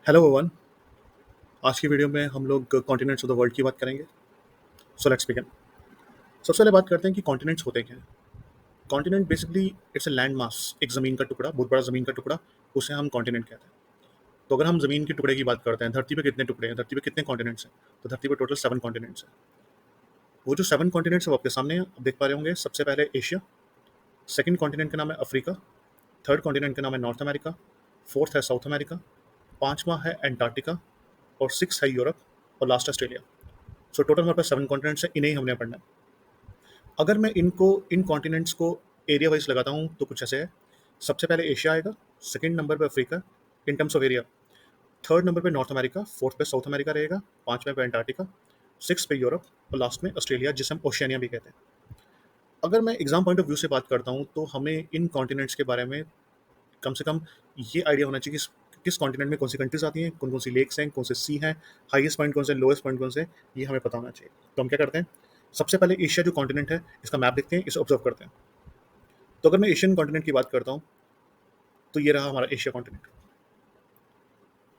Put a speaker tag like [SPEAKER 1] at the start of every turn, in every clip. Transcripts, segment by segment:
[SPEAKER 1] Hello everyone. आज की video में हम लोग कॉन्टिनेंट्स ऑफ द वर्ल्ड की बात करेंगे। So let's begin. सबसे पहले बात करते हैं कि कॉन्टिनेंट्स होते क्या हैं। Continent basically it's a land mass, एक ज़मीन का टुकड़ा, बहुत बड़ा ज़मीन का टुकड़ा, उसे हम कॉन्टिनेंट कहते हैं। तो अगर हम ज़मीन के टुकड़े की बात करते हैं, धरती पे कितने टुकड़े हैं, धरती पे कितने कॉन्टिनेंट्स हैं, तो धरती पे टोटल 7 कॉन्टिनेंट्स हैं। वो जो 7 कॉन्टिनेंट्स हैं वो आपके सामने हैं, आप देख पा रहे होंगे। सबसे पहले एशिया, सेकंड कॉन्टिनेंट का नाम है अफ्रीका, थर्ड कॉन्टिनेंट का नाम है नॉर्थ अमेरिका, फोर्थ है साउथ अमेरिका, पाँचवा है एंटार्क्टिका, और सिक्स है यूरोप, और लास्ट ऑस्ट्रेलिया। सो टोटल हमारे पास 7 कॉन्टिनेंट्स हैं, इन्हें ही हमने पढ़ना है। अगर मैं इन कॉन्टिनेंट्स को एरिया वाइज लगाता हूँ तो कुछ ऐसे है। सबसे पहले एशिया आएगा, सेकंड नंबर पे Africa in terms of area, third number पे नॉर्थ अमेरिका, फोर्थ पे साउथ अमेरिका रहेगा, पांचवें पे अंटार्कटिका, सिक्स पे यूरोप, और लास्ट में ऑस्ट्रेलिया जिसे हम ओशियानिया भी कहते हैं। अगर मैं एग्जाम पॉइंट ऑफ व्यू से बात करता हूँ तो हमें इन कॉन्टिनेंट्स के बारे में कम से कम ये आइडिया होना चाहिए कि किस कॉन्टिनेंट में कौन सी कंट्रीज आती हैं, कौन कौन सी लेक्स हैं, कौन से सी हैं, हाईएस्ट पॉइंट कौन से, लोएस्ट पॉइंट कौन से, ये हमें पता होना चाहिए। तो हम क्या करते हैं, सबसे पहले एशिया जो कॉन्टिनेंट है इसका मैप देखते हैं, इसे ऑब्जर्व करते हैं। तो अगर मैं एशियन कॉन्टिनेंट की बात करता हूँ तो ये रहा हमारा एशिया कॉन्टिनेंट।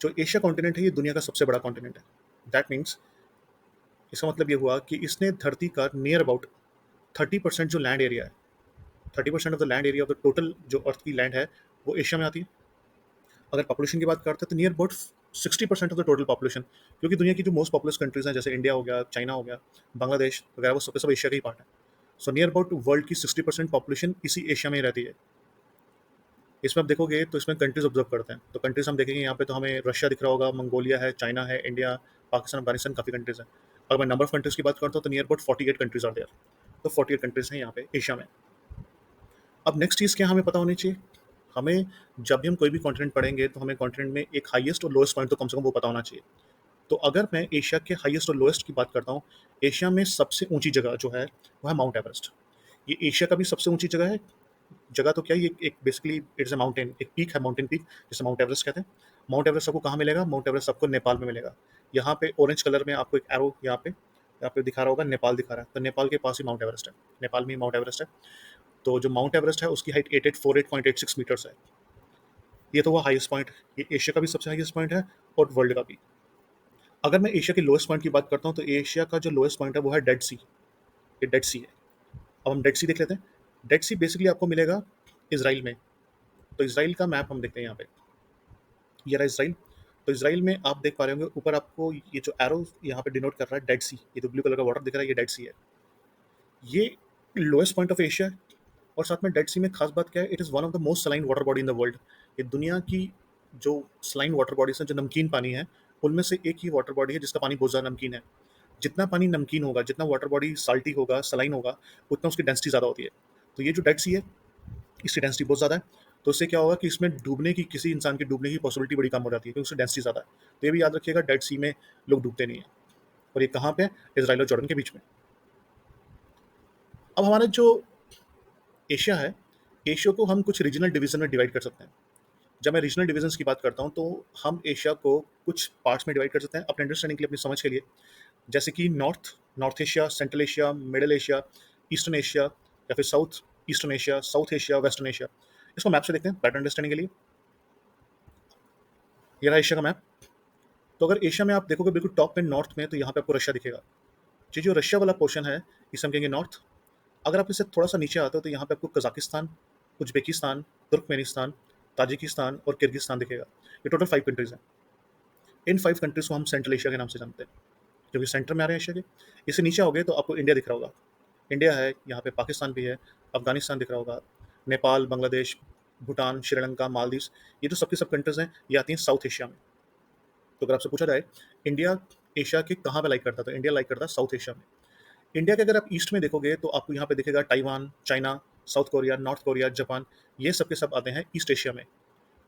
[SPEAKER 1] जो एशिया कॉन्टिनेंट है ये दुनिया का सबसे बड़ा कॉन्टिनेंट है। दैट मीन्स इसका मतलब ये हुआ कि इसने धरती का नियर अबाउट 30% जो लैंड एरिया है, 30% of the land area of the total जो अर्थ की लैंड है वो एशिया में आती है। अगर पॉपुलेशन की बात करते हैं तो near about 60% of the total population, क्योंकि दुनिया की जो मोस्ट पॉपुलस कंट्रीज हैं जैसे इंडिया हो गया, चाइना हो गया, बांग्लादेश वगैरह, वो सब एशिया का ही पार्ट है। सो नियर अबाउट वर्ल्ड की 60% पॉपुलेशन इसी एशिया में ही रहती है। इसमें आप देखोगे तो इसमें कंट्रीज ऑब्जर्व करते हैं, तो कंट्रीज हम देखेंगे यहाँ पे तो हमें रशिया दिख रहा होगा, मंगोलिया है, चाइना है, इंडिया, पाकिस्तान, अफगानिस्तान, काफ़ी कंट्रीज हैं। अगर मैं नंबर ऑफ कंट्रीज की बात करता हूँ तो near about 48 countries are there. तो 48 कंट्रीज हैं यहाँ पे एशिया में। अब नेक्स्ट चीज़ क्या हमें पता होनी चाहिए, हमें जब भी हम कोई भी कॉन्टिनेंट पढ़ेंगे तो हमें कॉन्टिनेंट में एक हाईएस्ट और लोएस्ट पॉइंट तो कम से कम वो पता होना चाहिए। तो अगर मैं एशिया के हाईएस्ट और लोएस्ट की बात करता हूँ, एशिया में सबसे ऊंची जगह जो है वो है माउंट एवरेस्ट। ये एशिया का भी सबसे ऊंची जगह है। जगह तो क्या है, ये एक बेसिकली इट्स अ माउंटेन, एक पीक है, माउंटेन पीक, जिसे माउंट एवरेस्ट कहते हैं। माउंट एवरेस्ट आपको कहाँ मिलेगा, माउंट एवरेस्ट आपको नेपाल में मिलेगा। यहाँ पे ऑरेंज कलर में आपको एक एरो यहाँ पे दिखा रहा होगा, नेपाल दिखा रहा है, तो नेपाल के पास ही माउंट एवरेस्ट है। नेपाल में ही माउंट एवरेस्ट है। तो जो माउंट एवरेस्ट है उसकी हाइट 8848.86 मीटर्स है। ये तो हुआ हाईएस्ट पॉइंट। ये एशिया का भी सबसे हाईएस्ट पॉइंट है और वर्ल्ड का भी। अगर मैं एशिया के लोएस्ट पॉइंट की बात करता हूँ तो एशिया का जो लोएस्ट पॉइंट है वो है डेड सी। ये डेड सी है। अब हम डेड सी देख लेते हैं। डेड सी बेसिकली आपको मिलेगा इसराइल में। तो इसराइल का मैप हम देखते हैं यहाँ पे, ये रहा इसराइल। तो इसराइल में आप देख पा रहे होंगे ऊपर आपको ये जो एरो यहाँ पे डिनोट कर रहा है डेड सी, ये जो ब्लू कलर का वाटर दिख रहा है ये डेड सी है। ये लोएस्ट पॉइंट ऑफ एशिया है। और साथ में डेड सी में खास बात क्या है, it is one of the most saline water body in the world. ये दुनिया की जो सलाइन वाटर बॉडीज हैं, जो नमकीन पानी है, उनमें से एक ही वाटर बॉडी है जिसका पानी बहुत ज़्यादा नमकीन है। जितना पानी नमकीन होगा, जितना वाटर बॉडी साल्टी होगा, सलाइन होगा, उतना उसकी डेंसिटी ज़्यादा होती है। तो ये जो डेड सी है इसकी डेंसिटी बहुत ज़्यादा है। तो इससे क्या होगा कि इसमें डूबने की, किसी इंसान के डूबने की पॉसिबिलिटी बड़ी कम हो जाती है क्योंकि उसकी डेंसिटी ज़्यादा है। तो ये भी याद रखिएगा, डेड सी में लोग डूबते नहीं हैं। और ये कहाँ पे है, इसराइल और जॉर्डन के बीच में। अब हमारा जो एशिया है, एशिया को हम कुछ रीजनल डिवीजन में डिवाइड कर सकते हैं। जब मैं रीजनल डिवीजन्स की बात करता हूँ तो हम एशिया को कुछ पार्ट्स में डिवाइड कर सकते हैं अपने अंडरस्टैंडिंग के लिए, अपनी समझ के लिए। जैसे कि north Asia, central Asia, middle Asia, eastern Asia, या फिर south eastern Asia, south Asia, western Asia. इसको मैप से देखते हैं बेटर अंडरस्टैंडिंग के लिए। ये रहा एशिया का मैप। तो अगर एशिया में आप देखोगे बिल्कुल टॉप में नॉर्थ में, तो यहाँ पे आपको रशिया दिखेगा। ये जो रशिया वाला पोर्शन है इसे हम कहेंगे नॉर्थ। अगर आप इससे थोड़ा सा नीचे आते हो तो यहाँ पे आपको कजाकिस्तान, उज्बेकिस्तान, तुर्कमेनिस्तान, ताजिकिस्तान और किर्गिस्तान दिखेगा। ये टोटल 5 कंट्रीज हैं। इन 5 कंट्रीज को हम सेंट्रल एशिया के नाम से जानते हैं क्योंकि सेंटर में आ रहे हैं एशिया के। इससे नीचे आओगे तो आपको इंडिया दिख रहा होगा। इंडिया है, यहाँ पे पाकिस्तान भी है, अफगानिस्तान दिख रहा होगा, नेपाल, बांग्लादेश, भूटान, श्रीलंका, मालदीव्स, ये जो सबकी सब कंट्रीज हैं ये आती हैं साउथ एशिया में। तो अगर आपसे पूछा जाए इंडिया एशिया के कहाँ पे लाइक करता है, तो इंडिया लाइक करता है साउथ एशिया में। इंडिया के अगर आप ईस्ट में देखोगे तो आपको यहाँ पे दिखेगा Taiwan, China, south Korea, north Korea, Japan, ये सब के सब आते हैं ईस्ट एशिया में।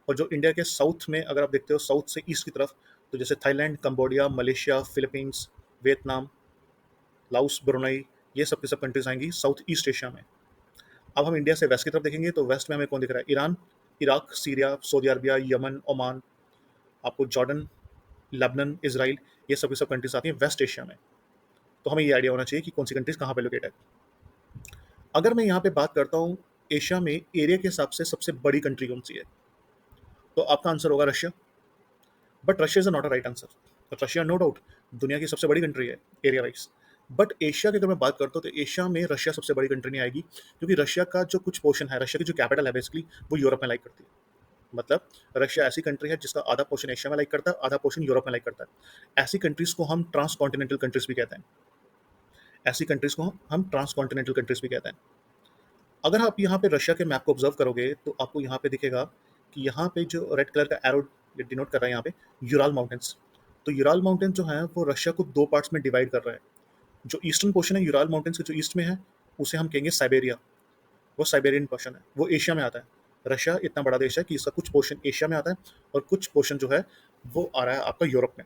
[SPEAKER 1] और जो इंडिया के साउथ में अगर आप देखते हो, साउथ से ईस्ट की तरफ, तो जैसे Thailand, Cambodia, Malaysia, Philippines, Vietnam, Laos, Brunei, ये सब की सब कंट्रीज आएंगी साउथ ईस्ट एशिया में। अब हम इंडिया से वेस्ट की तरफ देखेंगे तो वेस्ट में हमें कौन दिख रहा है, Iran, Iraq, Syria, Saudi Arabia, Yemen, Oman, आपको जॉर्डन, लेबनान, इसराइल, ये सब की सब कंट्रीज आती हैं वेस्ट एशिया में। तो हमें ये आइडिया होना चाहिए कि कौन सी कंट्रीज कहाँ पे लोकेट है। अगर मैं यहाँ पे बात करता हूँ एशिया में एरिया के हिसाब से सबसे बड़ी कंट्री कौन सी है, तो आपका आंसर होगा Russia. But Russia is not a right answer. But Russia no doubt दुनिया की सबसे बड़ी कंट्री है एरिया वाइज। बट एशिया की अगर मैं बात करता हूँ तो एशिया में रशिया सबसे बड़ी कंट्री नहीं आएगी, क्योंकि रशिया का जो कुछ पोर्शन है, रशिया की जो कैपिटल है बेसिकली वो यूरोप में लाइक करती है। मतलब रशिया ऐसी कंट्री है जिसका आधा पोर्शन एशिया में लाइक करता है, आधा पोर्शन यूरोप में लाइक करता है। ऐसी कंट्रीज को हम ट्रांस कॉन्टिनेंटल कंट्रीज भी कहते हैं। ऐसी कंट्रीज को हम ट्रांस कॉन्टिनेंटल कंट्रीज भी कहते हैं। अगर आप यहाँ पे रशिया के मैप को ऑब्जर्व करोगे तो आपको यहाँ पे दिखेगा कि यहाँ पे जो रेड कलर का एरो डिनोट कर रहा है यहाँ पे, यूराल माउंटेन्स। तो यूराल माउंटेन जो है वो रशिया को दो पार्ट्स में डिवाइड कर रहा है। जो ईस्टर्न पोर्शन है यूराल माउंटेन्स के जो ईस्ट में है, उसे हम कहेंगे साइबेरिया। वो साइबेरियन पोर्शन है, वो एशिया में आता है। रशिया इतना बड़ा देश है कि इसका कुछ पोर्शन एशिया में आता है और कुछ पोर्शन जो है वो आ रहा है आपका यूरोप में।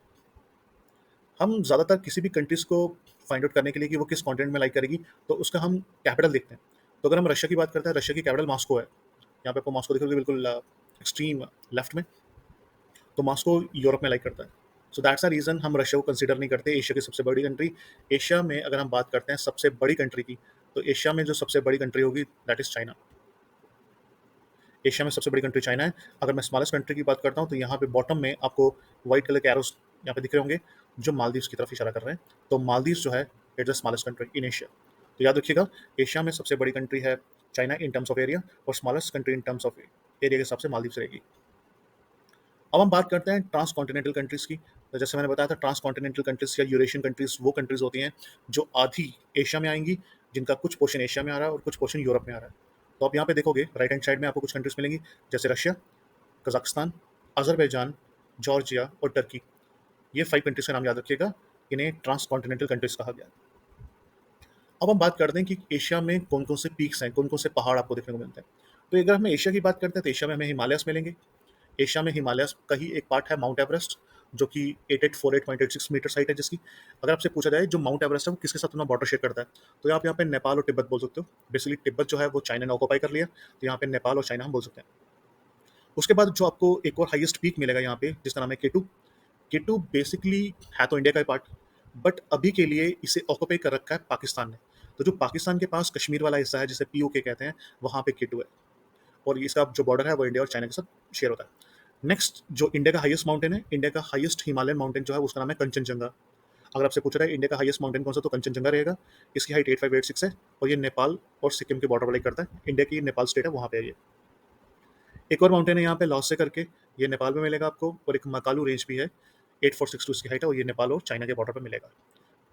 [SPEAKER 1] हम ज़्यादातर किसी भी कंट्रीज़ को फाइंड आउट करने के लिए कि वो किस कॉन्टिनेंट में लाइक करेगी, तो उसका हम कैपिटल देखते हैं। तो अगर हम रशिया की बात करते हैं, रशिया की कैपिटल मॉस्को है। यहाँ पे आपको मॉस्को दिख रही है बिल्कुल एक्सट्रीम लेफ्ट में। तो मॉस्को यूरोप में लाइक करता है। सो दैट्स अ रीज़न हम रशिया को कंसीडर नहीं करते एशिया की सबसे बड़ी कंट्री। एशिया में अगर हम बात करते हैं सबसे बड़ी कंट्री की, तो एशिया में जो सबसे बड़ी कंट्री होगी दैट इज़ चाइना। एशिया में सबसे बड़ी कंट्री चाइना है। अगर मैं स्मॉलेस्ट कंट्री की बात करता हूँ तो यहाँ पे बॉटम में आपको व्हाइट कलर के एरोस यहाँ पे दिख रहे होंगे, जो मालदीव्स की तरफ इशारा कर रहे हैं। तो मालदीव्स जो है it's the smallest country in Asia. तो याद रखिएगा, एशिया में सबसे बड़ी कंट्री है China in terms of area, और smallest country in terms of area के हिसाब से मालदीव्स रहेगी। अब हम बात करते हैं ट्रांस कॉन्टिनेंटल कंट्रीज़ की। तो जैसे मैंने बताया था, ट्रांस कॉन्टिनेंटल कंट्रीज़ या यूरेशियन कंट्रीज़ वो कंट्रीज़ होती हैं जो आधी एशिया में आएँगी, जिनका कुछ पोर्शन एशिया में आ रहा है और कुछ पोर्शन यूरोप में आ रहा है। तो आप यहाँ पे देखोगे राइट हैंड साइड में आपको कुछ कंट्रीज़ मिलेंगी, जैसे रशिया, कज़ाकिस्तान, अज़रबैजान, जॉर्जिया और टर्की। ये 5 कंट्रीज़ का नाम याद रखिएगा, इन्हें ट्रांस कॉन्टिनेंटल कंट्रीज़ कहा गया है। अब हम बात करते हैं कि एशिया में कौन-कौन से पीक्स हैं, कौन-कौन से पहाड़ आपको देखने को मिलते हैं। तो अगर हम एशिया की बात करते हैं तो एशिया में हमें हिमालयस मिलेंगे। एशिया में हिमालयस का ही एक पार्ट है माउंट एवरेस्ट, जो कि 8848.86 मीटर हाइट है जिसकी। अगर आपसे पूछा जाए जो माउंट एवरेस्ट है वो किसके साथ अपना बॉर्डर शेयर करता है, तो आप यहाँ पे नेपाल और तिब्बत बोल सकते हो। बेसिकली तिब्बत जो है वो चाइना ने ऑक्यूपाई कर लिया, तो यहाँ पे नेपाल और चाइना हम बोल सकते हैं। उसके बाद जो आपको एक और हाईएस्ट पीक मिलेगा यहाँ पे, जिसका नाम है केटू। केटू बेसिकली है तो इंडिया का ही पार्ट, बट अभी के लिए इसे ऑक्यूपाई कर रखा है पाकिस्तान ने। तो जो पाकिस्तान के पास कश्मीर वाला हिस्सा है जिसे पीओके कहते हैं, वहाँ पे केटू है। और इसका जो बॉर्डर है वो इंडिया और चाइना के साथ शेयर होता है। नेक्स्ट जो इंडिया का हाईएस्ट माउंटेन है, इंडिया का हाईएस्ट हिमालयन माउंटेन जो है उसका नाम है कंचनजंगा। अगर आपसे पूछ रहा है इंडिया का हाईएस्ट माउंटेन कौन सा, तो कंचनजंगा रहेगा। इसकी हाइट 8586 है और ये नेपाल और सिक्किम के बॉर्डर पर लाइक करता है। इंडिया की नेपाल स्टेट है, वहाँ पे है ये। एक और माउंटेन है यहाँ पे लॉस करके, ये नेपाल में मिलेगा आपको। और एक मकालू रेंज भी है, 8462 इसकी हाइट है और ये नेपाल और चाइना के बॉर्डर पर मिलेगा।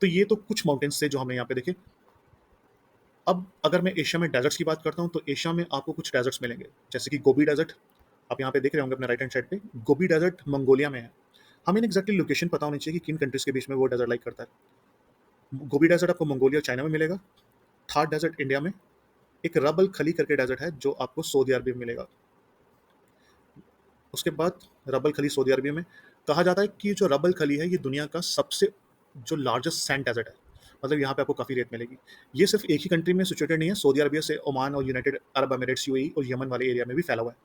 [SPEAKER 1] तो ये तो कुछ माउंटेन्स थे जो हमने यहाँ पे देखे। अब अगर मैं एशिया में डेजर्ट्स की बात करता हूँ तो एशिया में आपको कुछ डेजर्ट्स मिलेंगे, जैसे कि गोबी डेजर्ट। आप यहाँ पे देख रहे होंगे अपने राइट हैंड साइड पे, गोबी डेजर्ट मंगोलिया में है। हमें एग्जैक्टली लोकेशन पता होनी चाहिए कि किन कंट्रीज के बीच में वो डेजर्ट लाइक करता है। गोबी डेजर्ट आपको मंगोलिया चाइना में मिलेगा। थार डेजर्ट इंडिया में। एक रबल खली करके डेजर्ट है जो आपको सऊदी अरब में मिलेगा। उसके बाद रबल खली सऊदी अरबिया में। कहा जाता है कि जो रबल खली है ये दुनिया का सबसे जो लार्जेस्ट सैंड डेजर्ट है। मतलब यहाँ पे आपको काफ़ी रेत मिलेगी। ये सिर्फ एक ही कंट्री में सिचुएटेड नहीं है, सऊदी अरबिया से ओमान और यूनाइटेड अरब एमिरेट्स यूएई और यमन वाले एरिया में भी फैला हुआ है।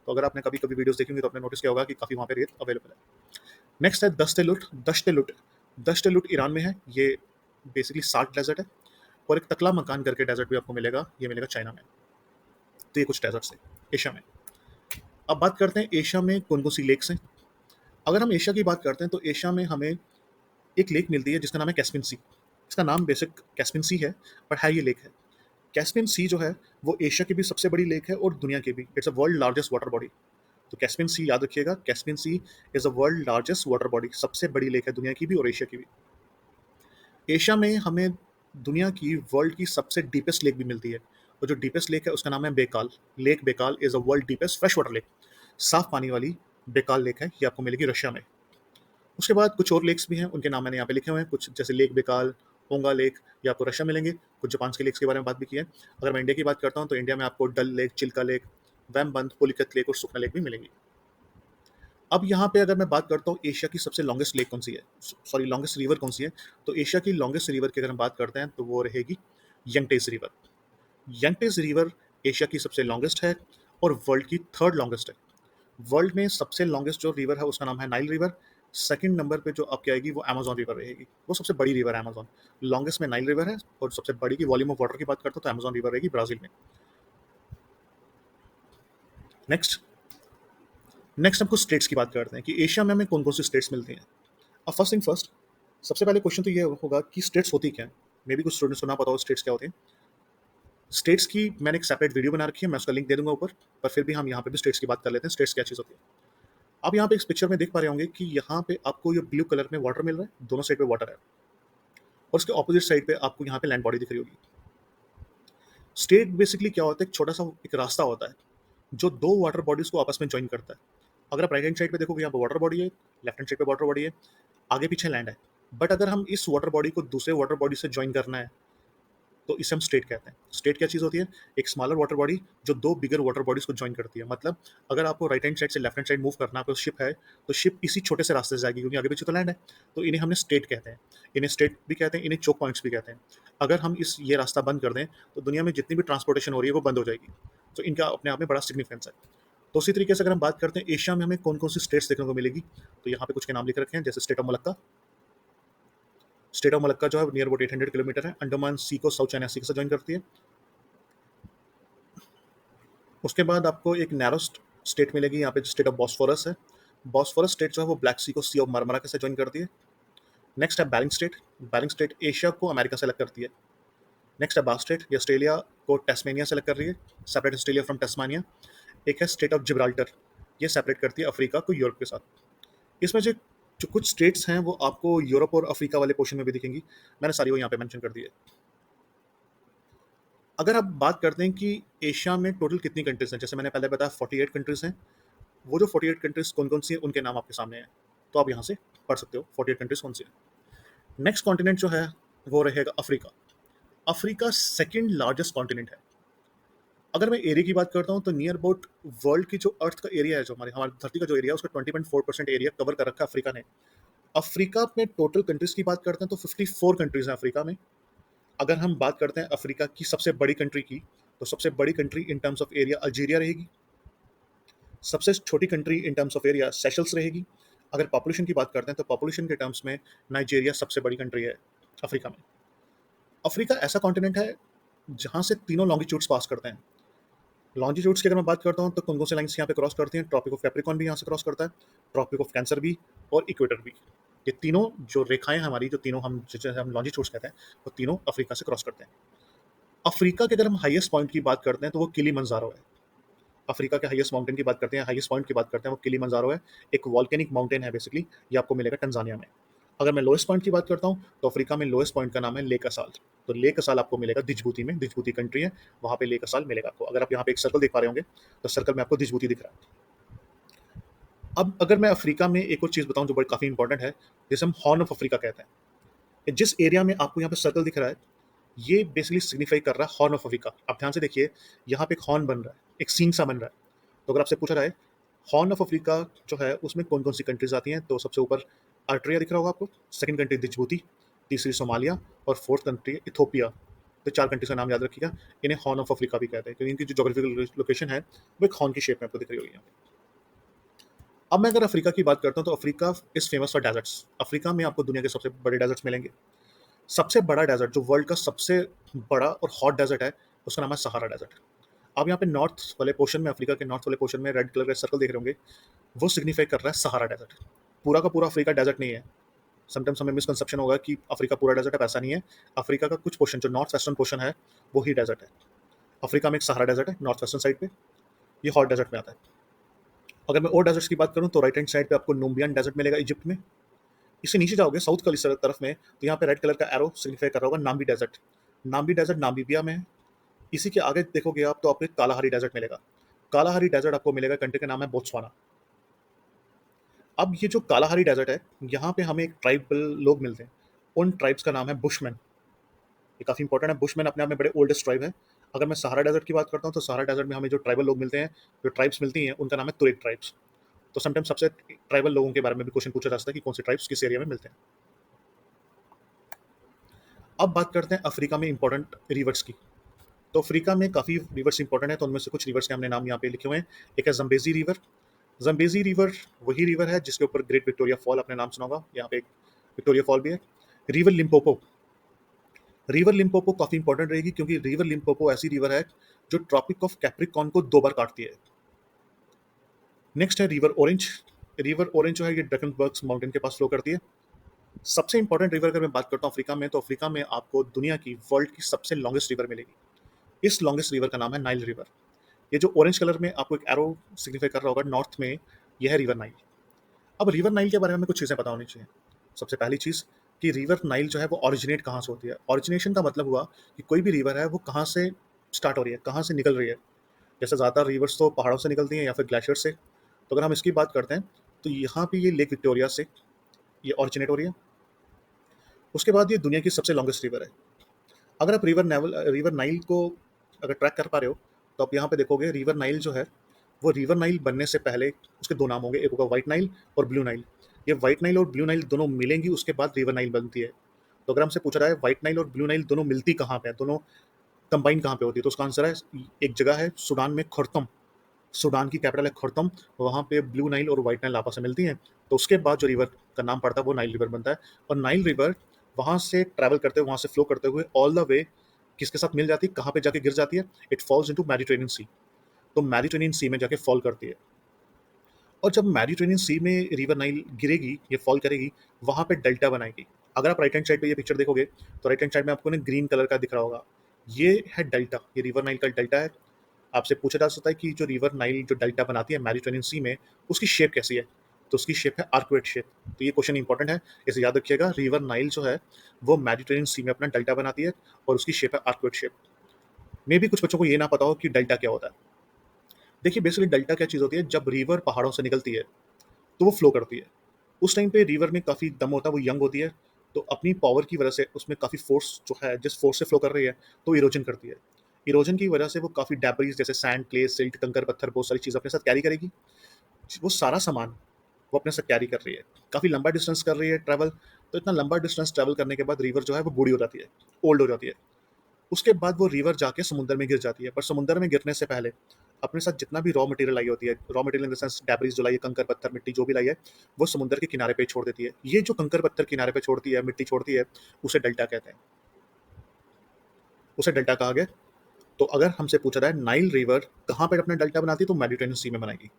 [SPEAKER 1] तो अगर आपने कभी कभी वीडियोस देखी होंगी तो आपने नोटिस किया होगा कि काफ़ी वहाँ पे रेत अवेलेबल है। नेक्स्ट है दश्त-ए-लुट। दश्त-ए-लुट, दश्त-ए-लुट ईरान में है। ये बेसिकली साल्ट डेजर्ट है। और एक तकला मकान करके डेजर्ट भी आपको मिलेगा, ये मिलेगा चाइना में। तो ये कुछ डेजर्ट्स है एशिया में। अब बात करते हैं एशिया में कौन कौन सी लेक्स हैं। अगर हम एशिया की बात करते हैं तो एशिया में हमें एक लेक मिलती है जिसका नाम है कैस्पियन सी। इसका नाम बेसिक कैस्पियन सी है, पर है ये लेक है। कैस्पियन सी जो है वो एशिया की भी सबसे बड़ी लेक है और दुनिया की भी। It's a world largest water body. तो कैस्पियन सी याद रखिएगा, Caspian Sea is a world largest water body. सबसे बड़ी लेक है दुनिया की भी और एशिया की भी। एशिया में हमें दुनिया की वर्ल्ड की सबसे डीपेस्ट लेक भी मिलती है। और जो डीपेस्ट लेक है उसका नाम है Baikal. Lake Baikal is a world deepest fresh water lake. साफ पानी वाली बेकाल लेक है, ये आपको मिलेगी रशिया में। उसके बाद कुछ और लेक्स भी हैं, उनके नाम मैंने यहाँ पे लिखे हुए हैं। कुछ जैसे लेक बेकाल, ओंगा लेक, ये आपको रशिया मिलेंगे। कुछ जापान के लेक्स के बारे में बात भी की है। अगर मैं इंडिया की बात करता हूँ तो इंडिया में आपको Dal lake, Chilka lake, Vembanad, Pulicat lake और सुखना लेक भी मिलेंगी। अब यहाँ पे अगर मैं बात करता हूँ एशिया की सबसे लॉन्गेस्ट लेक कौन सी है, सॉरी लॉन्गेस्ट रिवर कौन सी है, तो एशिया की लॉन्गेस्ट रिवर की अगर हम बात करते हैं तो वो रहेगी यंगटेज रिवर। यंगटेज रिवर एशिया की सबसे लॉन्गेस्ट है और वर्ल्ड की थर्ड लॉन्गेस्ट है। वर्ल्ड में सबसे लॉन्गेस्ट जो रिवर है उसका नाम है नाइल रिवर। सेकंड नंबर पे जो आपकी आएगी वो अमेजॉन रिवर रहेगी। वो सबसे बड़ी रिवर है अमेजॉन। लॉन्गेस्ट में नाइल रिवर है और सबसे बड़ी की वॉल्यूम ऑफ वाटर की बात करता हूँ तो अमेजॉन रिवर रहेगी ब्राजील में। नेक्स्ट नेक्स्ट हम कुछ स्टेट्स की बात करते हैं कि एशिया में हमें कौन कौन सी स्टेट्स मिलती हैं। अब फर्स्ट थिंग फर्स्ट, सबसे पहले क्वेश्चन तो ये होगा कि स्टेट्स होती क्या है। मे बी कुछ स्टूडेंट्स को ना पता हो स्टेट्स क्या होती हैं। स्टेट्स की मैंने एक सेपरेट वीडियो बना रखी है, मैं उसका लिंक दे दूंगा ऊपर। पर फिर भी हम यहाँ पे भी स्टेट्स की बात कर लेते हैं, स्टेट्स क्या चीज़ होती है। आप यहाँ पे इस पिक्चर में देख पा रहे होंगे कि यहाँ पे आपको ये ब्लू कलर में वाटर मिल रहा है, दोनों साइड पे वाटर है, और उसके ऑपोजिट साइड पे आपको यहाँ पे लैंड बॉडी दिख रही होगी। स्टेट बेसिकली क्या होता है, एक छोटा सा एक रास्ता होता है जो दो वाटर बॉडीज को आपस में ज्वाइन करता है। अगर आप राइट हैंड साइड पे देखोगे, यहाँ पे वाटर बॉडी है, लेफ्ट हैंड साइड पे वाटर बॉडी है, आगे पीछे लैंड है। बट अगर हम इस वाटर बॉडी को दूसरे वाटर बॉडी से ज्वाइन करना है, तो इसे हम स्टेट कहते हैं। स्टेट क्या चीज़ होती है? एक स्मॉलर वाटर बॉडी जो दो बिगर वाटर बॉडीज को ज्वाइन करती है। मतलब अगर आपको राइट हैंड साइड से लेफ्ट हैंड साइड मूव करना है, आपको शिप है, तो शिप इसी छोटे से रास्ते से जाएगी, क्योंकि आगे पीछे तो लैंड है। तो इन्हें हमने स्टेट कहते हैं। इन्हें स्टेट भी कहते हैं, इन्हें चोक पॉइंट्स भी कहते हैं। अगर हम ये रास्ता बंद कर दें, तो दुनिया में जितनी भी ट्रांसपोर्टेशन हो रही है वो बंद हो जाएगी। तो इनका अपने आप में बड़ा सिग्निफिकेंस है। तो उसी तरीके से अगर हम बात करते हैं एशिया में हमें कौन कौन सी स्टेट्स देखने को मिलेगी, तो यहाँ पे कुछ के नाम लिख रखे हैं, जैसे state of Malacca. State of Malacca जो है नियर अबाउट 800 किलोमीटर है, अंडमान सी को साउथ चाइना सी से ज्वाइन करती है। उसके बाद आपको एक नैरो स्टेट मिलेगी, यहाँ पे स्टेट ऑफ बॉस्फोरस है। बॉस्फोरस स्टेट जो है वो ब्लैक सी को सी ऑफ मरमरा के साथ ज्वाइन करती है। नेक्स्ट है bearing state. Bearing state Asia को अमेरिका से अलग करती है। नेक्स्ट है बास स्टेट, ये ऑस्ट्रेलिया को टेस्मेनिया से अलग कर रही है, सेपरेट ऑस्ट्रेलिया फ्रॉम टेस्मानिया। एक है स्टेट ऑफ जिब्राल्टर, ये सेपरेट करती है अफ्रीका को यूरोप के साथ। इसमें जो जो कुछ स्टेट्स हैं वो आपको यूरोप और अफ्रीका वाले पोर्शन में भी दिखेंगी, मैंने सारी वो यहाँ पे मेंशन कर दी है। अगर आप बात करते हैं कि एशिया में टोटल कितनी कंट्रीज हैं, जैसे मैंने पहले बताया 48 कंट्रीज हैं। वो जो 48 कंट्रीज कौन कौन सी हैं उनके नाम आपके सामने हैं, तो आप यहाँ से पढ़ सकते हो 48 कंट्रीज कौन सी है। नेक्स्ट कॉन्टिनेंट जो है वो रहेगा Africa. Africa second largest continent है। अगर मैं एरिया की बात करता हूँ, तो नियर अबाउट वर्ल्ड की जो अर्थ का एरिया है, जो हमारे हमारी धरती का जो एरिया है, उसका 20.4% एरिया कवर कर रखा है अफ्रीका ने। अफ्रीका में टोटल कंट्रीज की बात करते हैं तो 54 कंट्रीज हैं अफ्रीका में। अगर हम बात करते हैं अफ्रीका की सबसे बड़ी कंट्री की, तो सबसे बड़ी country in terms of area Algeria रहेगी। सबसे छोटी country in terms of area Seychelles रहेगी। अगर पॉपुलेशन की बात करते हैं, तो पॉपुलेशन के टर्म्स में नाइजीरिया सबसे बड़ी कंट्री है अफ्रीका में। अफ्रीका ऐसा कॉन्टिनेंट है जहाँ से तीनों लॉन्गिट्यूड्स पास करते हैं। लॉन्जिट्यूड्स की अगर मैं बात करता हूँ, तो कौन कौन से लाइन्स यहाँ पे क्रॉस करती हैं? ट्रॉपिक ऑफ कैप्रिकॉर्न भी यहाँ से क्रॉस करता है, ट्रॉपिक ऑफ कैंसर भी, और इक्वेटर भी। ये तीनों जो रेखाएं हमारी, जो तीनों हम जिसे हम लॉन्जिट्यूड्स कहते हैं, वो तीनों अफ्रीका से क्रॉस करते हैं। अफ्रीका के अगर हम हाईएस्ट पॉइंट की बात करते हैं, तो वो किलीमंजारो है। अफ्रीका के हाईएस्ट माउंटेन की बात करते हैं, हाईएस्ट पॉइंट की बात करते हैं, वो किलीमंजारो है। एक वॉल्केनिक माउंटेन है बेसिकली, ये आपको मिलेगा टंजानिया में। अगर मैं लोएस्ट पॉइंट की बात करता हूँ, तो अफ्रीका में लोएस्ट पॉइंट का नाम है लेक असाल। तो लेक असाल आपको मिलेगा दिजबूती में, दिजबूती कंट्री है, वहाँ पे लेक असाल मिलेगा आपको। अगर आप यहाँ पे एक सर्कल देख पा रहे होंगे, तो सर्कल में आपको दिजबूती दिख रहा है। अब अगर मैं अफ्रीका में एक और चीज़ बताऊँ जो बड़ी काफ़ी इंपॉर्टेंट है, जिसे हम हॉर्न ऑफ अफ्रीका कहते हैं। जिस एरिया में आपको यहाँ पे सर्कल दिख रहा है, ये बेसिकली सिग्निफाई कर रहा है हॉर्न ऑफ अफ्रीका। आप ध्यान से देखिए, यहाँ पे एक हॉर्न बन रहा है, एक सींग सा बन रहा है। तो अगर आपसे पूछा जाए हॉर्न ऑफ अफ्रीका जो है उसमें कौन कौन सी कंट्रीज आती हैं, तो सबसे ऊपर अर्ट्रिया दिख रहा होगा आपको, सेकंड कंट्री दिजबूती, तीसरी सोमालिया, और फोर्थ कंट्री इथोपिया। तो चार कंट्रीज का नाम याद रखिएगा। इन्हें हॉर्न ऑफ अफ्रीका भी कहते हैं, क्योंकि इनकी जो जोग्राफिकल लोकेशन है वो एक हॉर्न की शेप में आपको दिख रही होगी यहाँ पे। अब मैं अगर अफ्रीका की बात करता हूँ, तो Africa is famous for deserts. Africa में आपको दुनिया के सबसे बड़े डेजर्ट्स मिलेंगे। सबसे बड़ा डेजर्ट, जो वर्ल्ड का सबसे बड़ा और हॉट डेजर्ट है, उसका नाम है सहारा डेजर्ट। आप यहाँ पे नॉर्थ वाले पोर्शन में, अफ्रीका के नॉर्थ वाले पोर्शन में रेड कलर का सर्कल देख रहे होंगे, वो सिग्निफाई कर रहा है सहारा डेजर्ट। पूरा का पूरा अफ्रीका डेजर्ट नहीं है। समटाइम्स हमें मिसकंसेप्शन होगा कि अफ्रीका पूरा डेजर्ट है, ऐसा नहीं है। अफ्रीका का कुछ पोर्शन जो नॉर्थ वेस्टर्न पोर्शन है, वो ही डेजर्ट है। अफ्रीका में एक सहारा डेजर्ट है नॉर्थ वेस्टर्न साइड पे, ये हॉट डेजर्ट में आता है। अगर मैं और डेजर्ट्स की बात करूँ, तो राइट हैंड साइड पे आपको नूबियन डेजर्ट मिलेगा इजिप्ट में। इससे नीचे जाओगे साउथ की तरफ में, तो यहाँ पे रेड कलर का एरो सिग्निफाई कर रहा होगा Namib desert. Namib desert Namibia में है। इसी के आगे देखोगे आप, तो आपको एक कालाहारी डेजर्ट मिलेगा। कालाहारी डेजर्ट आपको मिलेगा, कंट्री का नाम है बोत्सवाना। अब ये जो कालाहारी डेजर्ट है, यहाँ पे हमें एक ट्राइबल लोग मिलते हैं। उन ट्राइब्स का नाम है बुशमैन। ये काफ़ी इंपॉर्टेंट है, बुशमैन अपने आप में बड़े ओल्डेस्ट ट्राइब है। अगर मैं सहारा डेजर्ट की बात करता हूँ, तो सहारा डेजर्ट में हमें जो ट्राइबल लोग मिलते हैं, जो ट्राइब्स मिलती हैं, उनका नाम है तुरेक ट्राइब्स। तो समटाइम्स सबसे ट्राइबल लोगों के बारे में भी क्वेश्चन पूछा जा सकता है कि कौन से ट्राइब्स किस एरिया में मिलते हैं। अब बात करते हैं अफ्रीका में इंपॉर्टेंट रिवर्स की। तो अफ्रीका में काफ़ी रिवर्स इंपॉर्टेंट है, तो उनमें से कुछ रिवर्स के हमने नाम यहाँ पे लिखे हुए हैं। एक है जम्बेजी रिवर। जम्बेजी रिवर वही रिवर है जिसके ऊपर ग्रेट विक्टोरिया फॉल आपने नाम सुना होगा, यहाँ पे एक विक्टोरिया फॉल भी है। River Limpopo. रिवर लिम्पोपो काफ़ी इंपॉर्टेंट रहेगी, क्योंकि रिवर लिम्पोपो ऐसी रिवर है जो ट्रॉपिक ऑफ कैप्रिकॉर्न को दो बार काटती है। नेक्स्ट है रिवर ऑरेंज। रिवर ऑरेंज जो है ये ड्रैगनबर्ग्स माउंटेन के पास फ्लो करती है। सबसे इंपॉर्टेंट रिवर अगर मैं बात करता हूँ अफ्रीका में, तो अफ्रीका में आपको दुनिया की वर्ल्ड की सबसे लॉन्गेस्ट रिवर मिलेगी। इस लॉन्गेस्ट रिवर का नाम है नाइल रिवर। ये जो ऑरेंज कलर में आपको एक एरो सिग्निफाई कर रहा होगा नॉर्थ में, यह है रिवर नाइल। अब रिवर नाइल के बारे में हमें कुछ चीज़ें पता होनी चाहिए। सबसे पहली चीज़ कि रिवर नाइल जो है वो ऑरिजिनेट कहाँ से होती है। ऑरिजिनेशन का मतलब हुआ कि कोई भी रिवर है वो कहाँ से स्टार्ट हो रही है, कहाँ से निकल रही है। जैसे ज़्यादातर रिवर्स तो पहाड़ों से निकलती हैं या फिर ग्लेशियर से। तो अगर हम इसकी बात करते हैं तो यहाँ पे ये लेक विक्टोरिया से ये ऑरिजिनेट हो रही है। उसके बाद ये दुनिया की सबसे लॉन्गेस्ट रिवर है। अगर आप रिवर नाइल को अगर ट्रैक कर पा रहे हो, तो आप यहाँ पे देखोगे रिवर नाइल जो है वो रिवर नाइल बनने से पहले उसके दो नाम होंगे, एक होगा व्हाइट नाइल और ब्लू नाइल। ये व्हाइट नाइल और ब्लू नाइल दोनों मिलेंगी, उसके बाद रिवर नाइल बनती है। तो अगर हमसे पूछा रहा है व्हाइट नाइल और ब्लू नाइल दोनों मिलती कहाँ पे है, दोनों कंबाइन कहाँ पे होती है, तो उसका आंसर है एक जगह है सूडान में, खुर्तम। सूडान की कैपिटल है खुर्तम। वहाँ पे ब्लू नाइल और व्हाइट नाइल आपस में मिलती हैं। तो उसके बाद जो रिवर का नाम पड़ता है वो नाइल रिवर बनता है। और नाइल रिवर वहाँ से ट्रैवल करते हुए, वहाँ से फ्लो करते हुए ऑल द वे किसके साथ मिल जाती है, कहाँ पे जाके गिर जाती है, इट फॉल्स इनटू मेडिटेरेनियन सी। तो मेडिटेरेनियन सी में जाके फॉल करती है। और जब मेडिटेरेनियन सी में रिवर नाइल गिरेगी, ये फॉल करेगी, वहाँ पे डेल्टा बनाएगी। अगर आप राइट हैंड साइड पे ये पिक्चर देखोगे, तो राइट हैंड साइड में आपको ना ग्रीन कलर का दिख रहा होगा। ये है डेल्टा, ये रिवर नाइल का डेल्टा है। आपसे पूछा जा सकता है कि जो रिवर नाइल जो डेल्टा बनाती है मेडिटेरेनियन सी में, उसकी शेप कैसी है? तो उसकी शेप है आर्कुएट शेप। तो ये क्वेश्चन इंपॉर्टेंट है, इसे याद रखिएगा। रिवर नाइल जो है वो मेडिटेरेनियन सी में अपना डेल्टा बनाती है और उसकी शेप है आर्कुएट शेप। मे भी कुछ बच्चों को ये ना पता हो कि डेल्टा क्या होता है। देखिए बेसिकली डेल्टा क्या चीज़ होती है, जब रिवर पहाड़ों से निकलती है तो वो फ्लो करती है। उस टाइम पे रिवर में काफ़ी दम होता है, वो यंग होती है। तो अपनी पावर की वजह से उसमें काफ़ी फोर्स जो है, जिस फोर्स से फ्लो कर रही है, तो इरोजन करती है। इरोजन की वजह से वो काफ़ी डेब्रिस जैसे सैंड, क्ले, सिल्ट, कंकर, पत्थर, बहुत सारी चीज़ अपने साथ कैरी करेगी। वो सारा सामान वो अपने साथ कैरी कर रही है। काफ़ी लंबा डिस्टेंस कर रही है ट्रैवल। तो इतना लंबा डिस्टेंस ट्रैवल करने के बाद रिवर जो है वो बूढ़ी हो जाती है, ओल्ड हो जाती है। उसके बाद वो रिवर जाके समुद्र में गिर जाती है। पर समुद्र में गिरने से पहले अपने साथ जितना भी रॉ मटेरियल लाई होती है, raw material in the sense debris जो लाई है, कंकर, पत्थर, मिट्टी जो भी लाई है, वो समुद्र के किनारे पे छोड़ देती है। ये जो कंकर, पत्थर किनारे पे छोड़ती है, मिट्टी छोड़ती है, उसे डेल्टा कहते हैं। उसे डेल्टा कहा गया। तो अगर हमसे पूछा जाए नाइल रिवर कहाँ पे अपना डेल्टा बनाती है, तो मेडिटेरेनियन सी में बनाएगी।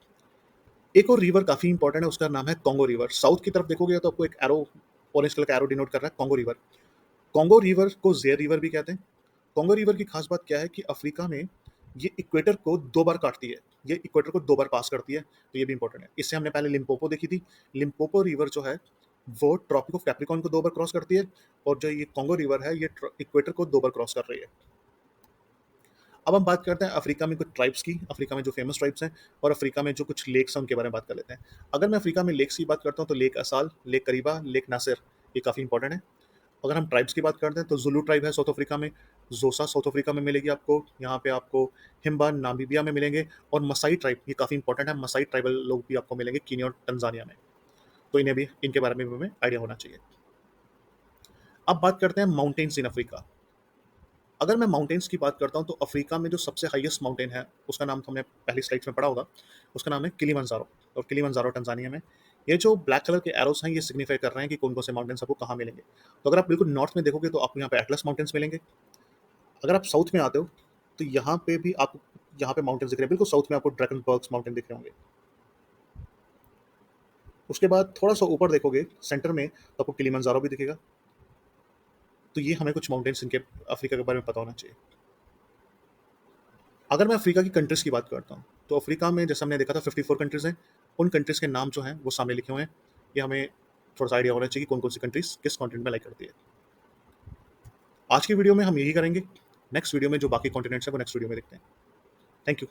[SPEAKER 1] एक और रिवर काफ़ी इंपॉर्टेंट है, उसका नाम है कॉन्गो रिवर। साउथ की तरफ देखोगे तो आपको एक एरो, ऑरेंज कलर का एरो डिनोट कर रहा है कॉन्गो रिवर। कॉन्गो रिवर को ज़ेयर रिवर भी कहते हैं। कॉन्गो रिवर की खास बात क्या है कि अफ्रीका में ये इक्वेटर को 2 बार काटती है। ये इक्वेटर को 2 बार पास करती है, तो ये भी इंपॉर्टेंट है। इससे हमने पहले लिम्पोपो देखी थी। लिम्पोपो रिवर जो है, वो ट्रॉपिक ऑफ कैप्रिकॉर्न को 2 बार क्रॉस करती है। और जो ये कॉन्गो रिवर है, ये इक्वेटर को 2 बार क्रॉस कर रही है। अब हम बात करते हैं अफ्रीका में कुछ ट्राइब्स की, अफ्रीका में जो फेमस ट्राइब्स हैं, और अफ्रीका में जो कुछ लेक्स हैं उनके बारे में बात कर लेते हैं। अगर मैं अफ्रीका में लेक्स की बात करता हूँ, तो लेक असाल, लेक करीबा, लेक नासिर, ये काफ़ी इंपॉर्टेंट है। अगर हम ट्राइब्स की बात करते हैं, तो ज़ुलू ट्राइब है साउथ अफ्रीका में। ज़ोसा साउथ अफ्रीका में मिलेगी आपको। यहाँ पे आपको हिम्बा नामीबिया में मिलेंगे। और मसाई ट्राइब, ये काफ़ी इंपॉर्टेंट है, मसाई ट्राइबल लोग भी आपको मिलेंगे कीनिया और तंजानिया में। तो इन्हें भी, इनके बारे में भी हमें आइडिया होना चाहिए। अब बात करते हैं माउंटेन्स इन अफ्रीका। अगर मैं माउंटेन्स की बात करता हूँ, तो अफ्रीका में जो सबसे हाईएस्ट माउंटेन है, उसका नाम तो हमने पहली स्लाइड्स में पढ़ा होगा। उसका नाम है किलिमंजारो। और किलिमंजारो टंजानिया में। ये जो ब्लैक कलर के एरोस हैं, ये सिग्निफाई कर रहे हैं कि कौन कौन से माउंटेन्स आपको कहाँ मिलेंगे। तो अगर आप बिल्कुल नॉर्थ में देखोगे, तो आपको यहाँ पे एटलस माउंटेन्स मिलेंगे। अगर आप साउथ में आते हो, तो यहाँ पे भी आप, यहाँ पे माउंटेन्स दिख रहे हैं, बिल्कुल साउथ में आपको ड्रैगनबर्ग्स माउंटेन दिख रहे होंगे। उसके बाद थोड़ा सा ऊपर देखोगे सेंटर में, तो आपको किलिमंजारो भी दिखेगा। तो ये हमें कुछ माउंटेन्स इनके अफ्रीका के बारे में पता होना चाहिए। अगर मैं अफ्रीका की कंट्रीज़ की बात करता हूँ, तो अफ्रीका में जैसे हमने देखा था 54 कंट्रीज़ हैं। उन कंट्रीज़ के नाम जो हैं वो सामने लिखे हुए हैं। ये हमें थोड़ा-सा आइडिया होना चाहिए कि कौन-कौन सी कंट्रीज़ किस कॉन्टिनेंट में लाई करती है। आज की वीडियो में हम यही करेंगे। नेक्स्ट वीडियो में जो बाकी कॉन्टिनेंट्स हैं वो नेक्स्ट वीडियो में देखते हैं। Thank you.